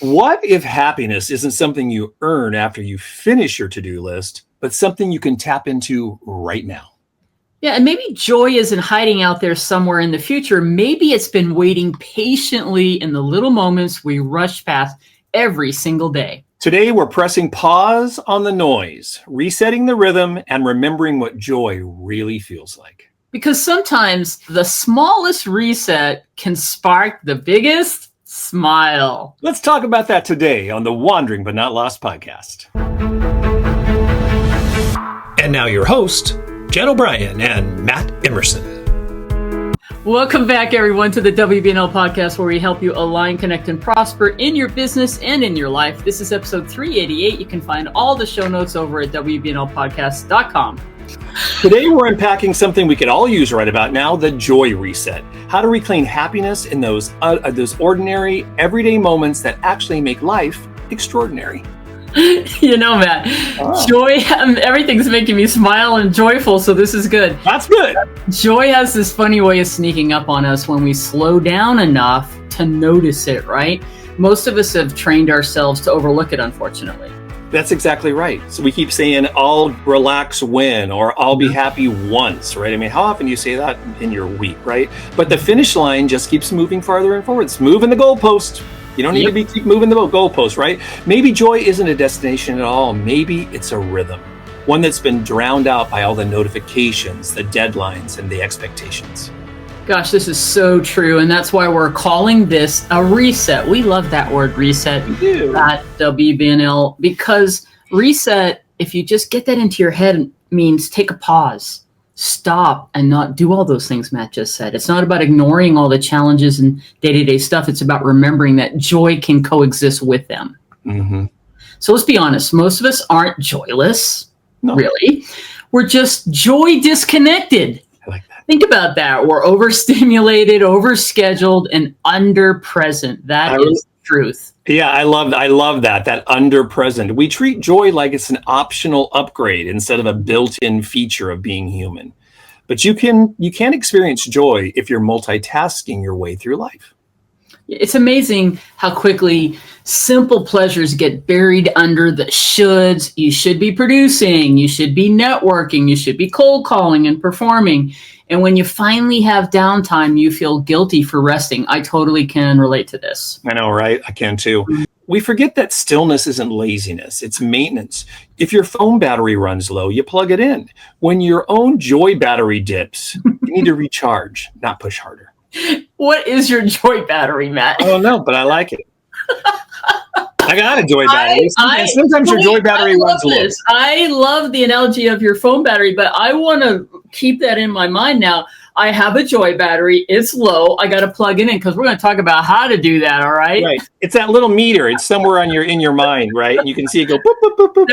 What if happiness isn't something you earn after you finish your to-do list, but something you can tap into right now? Yeah, and maybe joy isn't hiding out there somewhere in the future. Maybe it's been waiting patiently in the little moments we rush past every single day. Today, we're pressing pause on the noise, resetting the rhythm, and remembering what joy really feels like. Because sometimes the smallest reset can spark the biggest smile. Let's talk about that today on the Wandering But Not Lost podcast. And now your host, Jen O'Brien and Matt Emerson. Welcome back, everyone, to the WBNL Podcast, where we help you align, connect, and prosper in your business and in your life. This is episode 388. You can find all the show notes over at WBNLpodcast.com. Today, we're unpacking something we could all use right about now, the joy reset. How to reclaim happiness in those ordinary, everyday moments that actually make life extraordinary. You know, Matt, joy, everything's making me smile and joyful, so this is good. That's good. Joy has this funny way of sneaking up on us when we slow down enough to notice it, right? Most of us have trained ourselves to overlook it, unfortunately. That's exactly right. So we keep saying, I'll relax when, or I'll be happy once, right? I mean, how often do you say that in your week, right? But the finish line just keeps moving farther and forwards. Moving the goalpost. You don't need to keep moving the goalpost, right? Maybe joy isn't a destination at all. Maybe it's a rhythm. One that's been drowned out by all the notifications, the deadlines, and the expectations. Gosh, this is so true. And that's why we're calling this a reset. We love that word reset at WBNL, because reset, if you just get that into your head, means take a pause, stop, and not do all those things Matt just said. It's not about ignoring all the challenges and day-to-day stuff. It's about remembering that joy can coexist with them. Mm-hmm. So let's be honest. Most of us aren't joyless, really. We're just joy disconnected. Think about that. We're overstimulated, overscheduled, and underpresent. That is the truth. Yeah, I love that underpresent. We treat joy like it's an optional upgrade instead of a built-in feature of being human. But you can experience joy if you're multitasking your way through life. It's amazing how quickly simple pleasures get buried under the shoulds. You should be producing, you should be networking, you should be cold calling and performing. And when you finally have downtime, you feel guilty for resting. I totally can relate to this. I know, right? I can too. We forget that stillness isn't laziness, it's maintenance. If your phone battery runs low, you plug it in. When your own joy battery dips, you need to recharge, not push harder. What is your joy battery, Matt? I don't know, but I like it. I got a joy battery. Sometimes your joy battery runs low. I love the analogy of your phone battery, but I want to keep that in my mind now. I have a joy battery. It's low. I got to plug it in because we're going to talk about how to do that. All right. Right. It's that little meter. It's somewhere in your mind, right? And you can see it go. Boop, boop, boop, boop,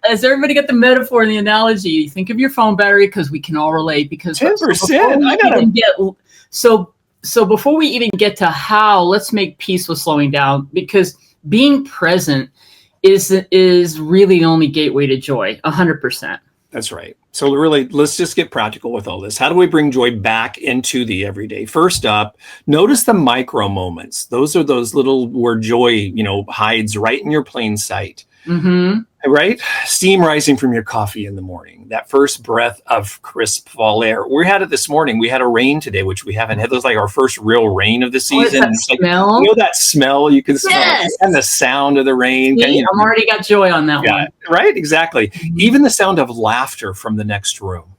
Does everybody get the metaphor and the analogy? You think of your phone battery because we can all relate. Because 10%. So before we even get to how, let's make peace with slowing down, because being present is really the only gateway to joy. 100%. That's right. So really, let's just get practical with all this. How do we bring joy back into the everyday? First up, notice the micro moments. Those are those little where joy, hides right in your plain sight. Mm-hmm. Right? Steam rising from your coffee in the morning. That first breath of crisp fall air. We had it this morning. We had a rain today, which we haven't had. It was like our first real rain of the season. That smell? That smell you can smell. Yes. And the sound of the rain. I'm already got joy on that one. Right? Exactly. Mm-hmm. Even the sound of laughter from the next room.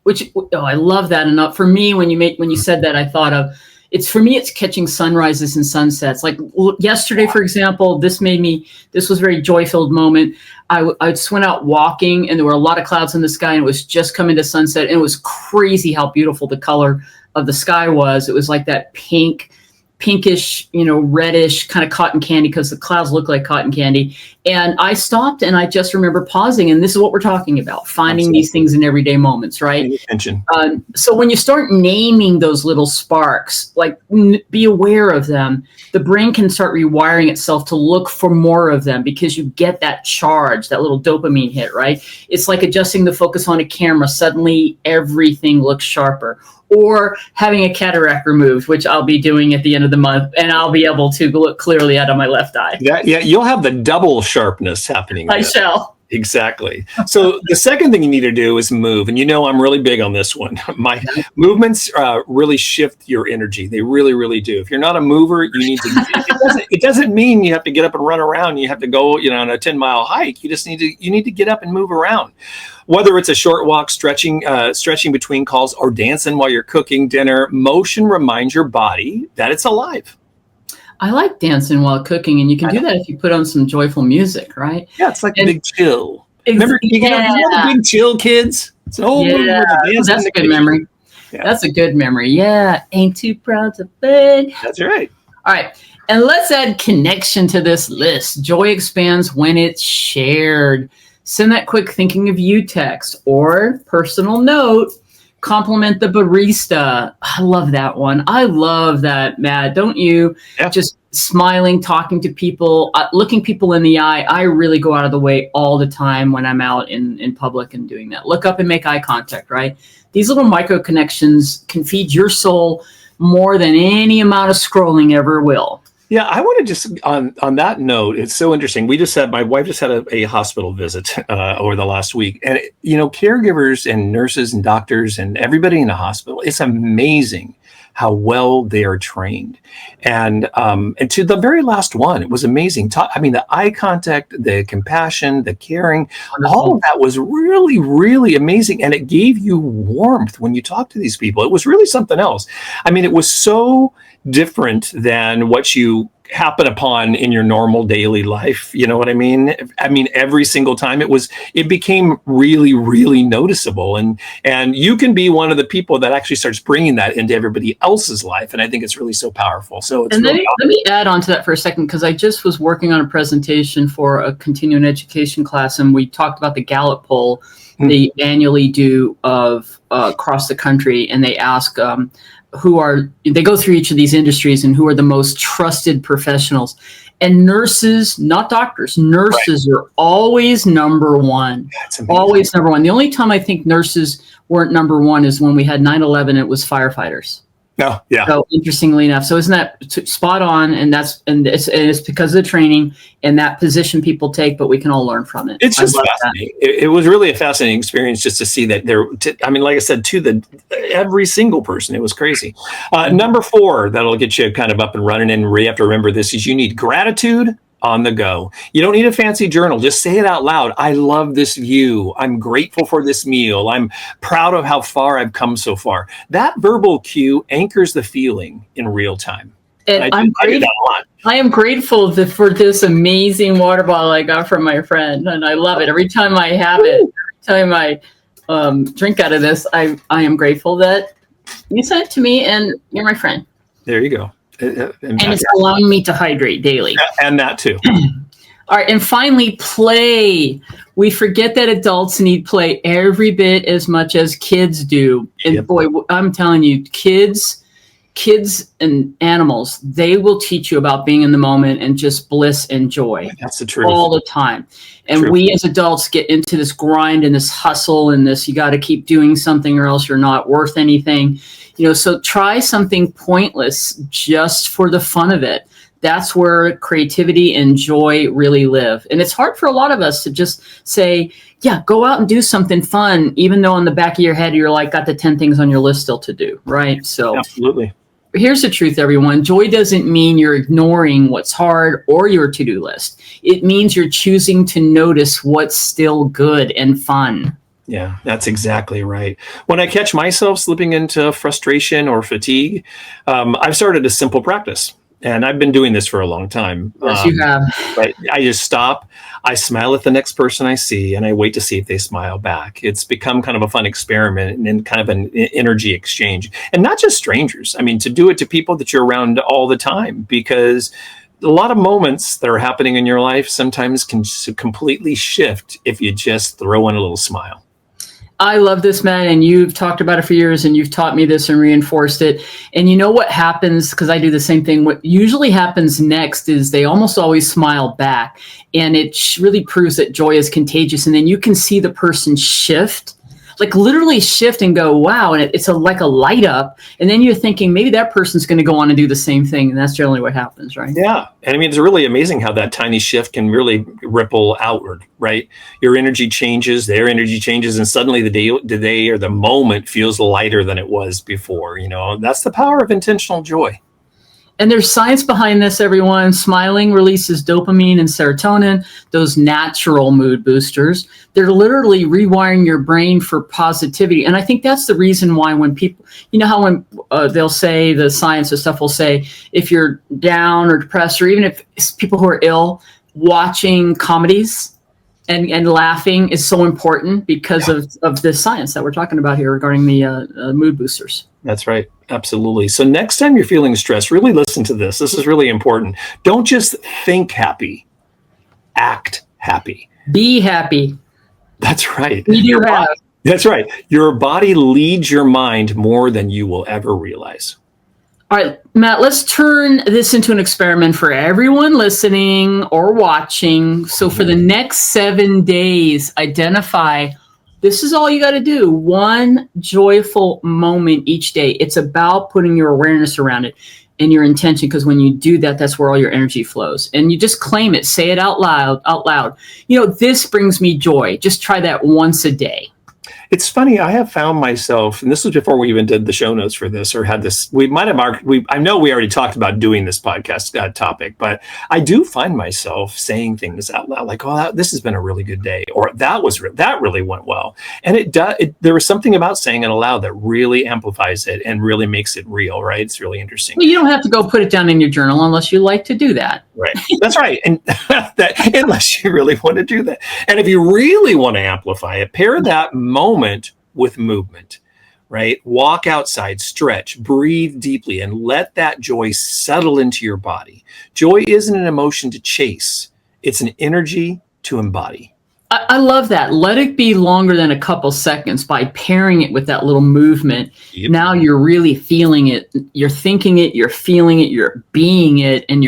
I love that. And for me, when you said that, I thought of, it's catching sunrises and sunsets. Like yesterday, for example, this was a very joy-filled moment. I just went out walking and there were a lot of clouds in the sky and it was just coming to sunset. And it was crazy how beautiful the color of the sky was. It was like that pinkish, reddish kind of cotton candy because the clouds look like cotton candy. And I stopped and I just remember pausing. And this is what we're talking about, finding these things in everyday moments, right? Attention. So when you start naming those little sparks, like be aware of them, the brain can start rewiring itself to look for more of them because you get that charge, that little dopamine hit, right? It's like adjusting the focus on a camera. Suddenly everything looks sharper. or having a cataract removed, which I'll be doing at the end of the month, and I'll be able to look clearly out of my left eye. Yeah, you'll have the double sharpness happening. I shall. Exactly. So the second thing you need to do is move. And I'm really big on this one. My movements really shift your energy. They really, really do. If you're not a mover, you need to, it doesn't mean you have to get up and run around. You have to go, on a 10-mile hike. You need to get up and move around. Whether it's a short walk, stretching between calls, or dancing while you're cooking dinner, motion reminds your body that it's alive. I like dancing while cooking, and you can do that if you put on some joyful music, right? Yeah, it's like a big chill. Remember, you know the big chill, kids? It's an old movie where the dance. That's a good memory. Yeah. That's a good memory. Yeah, ain't too proud to beg. That's right. All right, and let's add connection to this list. Joy expands when it's shared. Send that quick thinking of you text or personal note. Compliment the barista. I love that one. I love that, Matt. Don't you? Yeah. Just smiling, talking to people, looking people in the eye. I really go out of the way all the time when I'm out in public and doing that. Look up and make eye contact, right? These little micro connections can feed your soul more than any amount of scrolling ever will. Yeah, I want to just on that note, it's so interesting. My wife just had a hospital visit over the last week, and caregivers and nurses and doctors and everybody in the hospital, it's amazing how well they are trained. And to the very last one, it was amazing. The eye contact, the compassion, the caring, all of that was really, really amazing. And it gave you warmth when you talk to these people. It was really something else. It was so different than what you happen upon in your normal daily life. You know what I mean? Every single time it became really, really noticeable. And you can be one of the people that actually starts bringing that into everybody else's life. And I think it's really so powerful. So it's let me add on to that for a second, because I just was working on a presentation for a continuing education class, and we talked about the Gallup poll they annually do of across the country. And they ask, they go through each of these industries and who are the most trusted professionals. And nurses, not doctors, nurses are always number one. Always number one. The only time I think nurses weren't number one is when we had 9/11. It was firefighters. Oh, yeah. So interestingly enough, so isn't that spot on? And it's because of the training and that position people take, but we can all learn from it. It's just fascinating. It was really a fascinating experience just to see that like I said, to every single person, it was crazy. Number 4, that'll get you kind of up and running, and you have to remember this, is you need gratitude on the go. You don't need a fancy journal. Just say it out loud. I love this view. I'm grateful for this meal. I'm proud of how far I've come so far. That verbal cue anchors the feeling in real time. And I am grateful for this amazing water bottle I got from my friend, and I love it. Every time I have it, every time I drink out of this, I am grateful that you sent it to me, and you're my friend. There you go. And it's allowing me to hydrate daily. And that too. All right. And finally, play. We forget that adults need play every bit as much as kids do. And boy, I'm telling you, kids and animals, they will teach you about being in the moment and just bliss and joy. That's the truth. All the time. And we as adults get into this grind and this hustle and this, you got to keep doing something or else you're not worth anything. So try something pointless just for the fun of it. That's where creativity and joy really live. And it's hard for a lot of us to just say, yeah, go out and do something fun, even though on the back of your head, you're like, got the 10 things on your list still to do. Right. So absolutely. Here's the truth, everyone. Joy doesn't mean you're ignoring what's hard or your to-do list. It means you're choosing to notice what's still good and fun. Yeah, that's exactly right. When I catch myself slipping into frustration or fatigue, I've started a simple practice. And I've been doing this for a long time. Yes, you have. But I just stop. I smile at the next person I see, and I wait to see if they smile back. It's become kind of a fun experiment and kind of an energy exchange. And not just strangers. To do it to people that you're around all the time, because a lot of moments that are happening in your life sometimes can completely shift if you just throw in a little smile. I love this, Matt, and you've talked about it for years, and you've taught me this and reinforced it. And you know what happens, because I do the same thing, what usually happens next is they almost always smile back, and it really proves that joy is contagious. And then you can see the person shift, like literally shift and go, wow. And it's like a light up. And then you're thinking maybe that person's going to go on and do the same thing. And that's generally what happens, right? Yeah. And I mean, it's really amazing how that tiny shift can really ripple outward, right? Your energy changes, their energy changes, and suddenly the day or the moment feels lighter than it was before. That's the power of intentional joy. And there's science behind this, everyone. Smiling releases dopamine and serotonin, those natural mood boosters. They're literally rewiring your brain for positivity. And I think that's the reason why when people, how when they'll say, the science and stuff will say, if you're down or depressed, or even if it's people who are ill, watching comedies and laughing is so important because of the science that we're talking about here regarding the mood boosters. That's right. Absolutely. So next time you're feeling stressed, really listen to this. This is really important. Don't just think happy, act happy. Be happy. That's right. That's right. Your body leads your mind more than you will ever realize. All right, Matt, let's turn this into an experiment for everyone listening or watching. So for the next 7 days, identify, this is all you got to do. One joyful moment each day. It's about putting your awareness around it and your intention, because when you do that, that's where all your energy flows. And you just claim it. Say it out loud. This brings me joy. Just try that once a day. It's funny. I have found myself, and this was before we even did the show notes for this, or had this. We might have I know we already talked about doing this podcast topic, but I do find myself saying things out loud, like, "Oh, this has been a really good day," or that really went well. And there was something about saying it aloud that really amplifies it and really makes it real. Right? It's really interesting. Well, you don't have to go put it down in your journal unless you like to do that. Right. That's right. And unless you really want to do that, and if you really want to amplify it, pair that moment with movement, right? Walk outside, stretch, breathe deeply, and let that joy settle into your body. Joy isn't an emotion to chase. It's an energy to embody. I love that. Let it be longer than a couple seconds by pairing it with that little movement. Yep. Now you're really feeling it. You're thinking it, you're feeling it, you're being it, and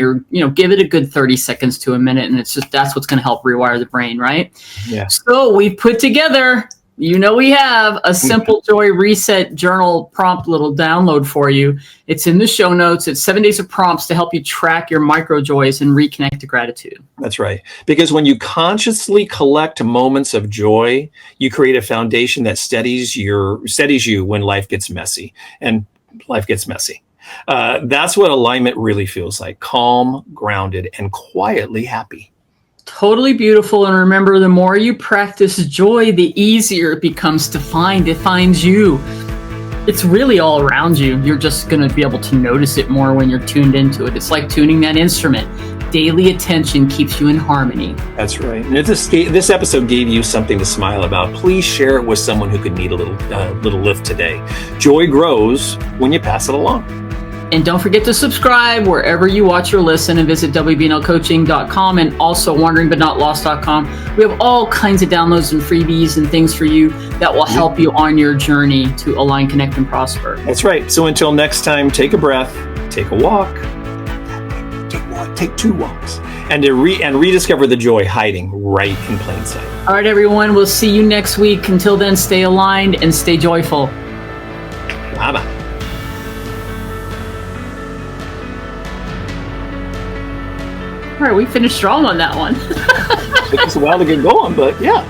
give it a good 30 seconds to a minute. And that's what's going to help rewire the brain, right? Yeah. So we put together, we have a simple joy reset journal prompt little download for you. It's in the show notes. It's 7 days of prompts to help you track your micro joys and reconnect to gratitude. That's right. Because when you consciously collect moments of joy, you create a foundation that steadies you when life gets messy. And life gets messy. That's what alignment really feels like: calm, grounded, and quietly happy. Totally beautiful. And remember, the more you practice joy, the easier it becomes to find. It finds you. It's really all around you. You're just going to be able to notice it more when you're tuned into it. It's like tuning that instrument. Daily attention keeps you in harmony. That's right. And if this episode gave you something to smile about, please share it with someone who could need a little lift today. Joy grows when you pass it along. And don't forget to subscribe wherever you watch or listen, and visit WBNLcoaching.com and also wanderingbutnotlost.com. We have all kinds of downloads and freebies and things for you that will help you on your journey to align, connect, and prosper. That's right. So until next time, take a breath, take a walk, take 2 walks, and rediscover the joy hiding right in plain sight. All right, everyone. We'll see you next week. Until then, stay aligned and stay joyful. Bye-bye. All right, we finished strong on that one. It takes a while to get going, but yeah.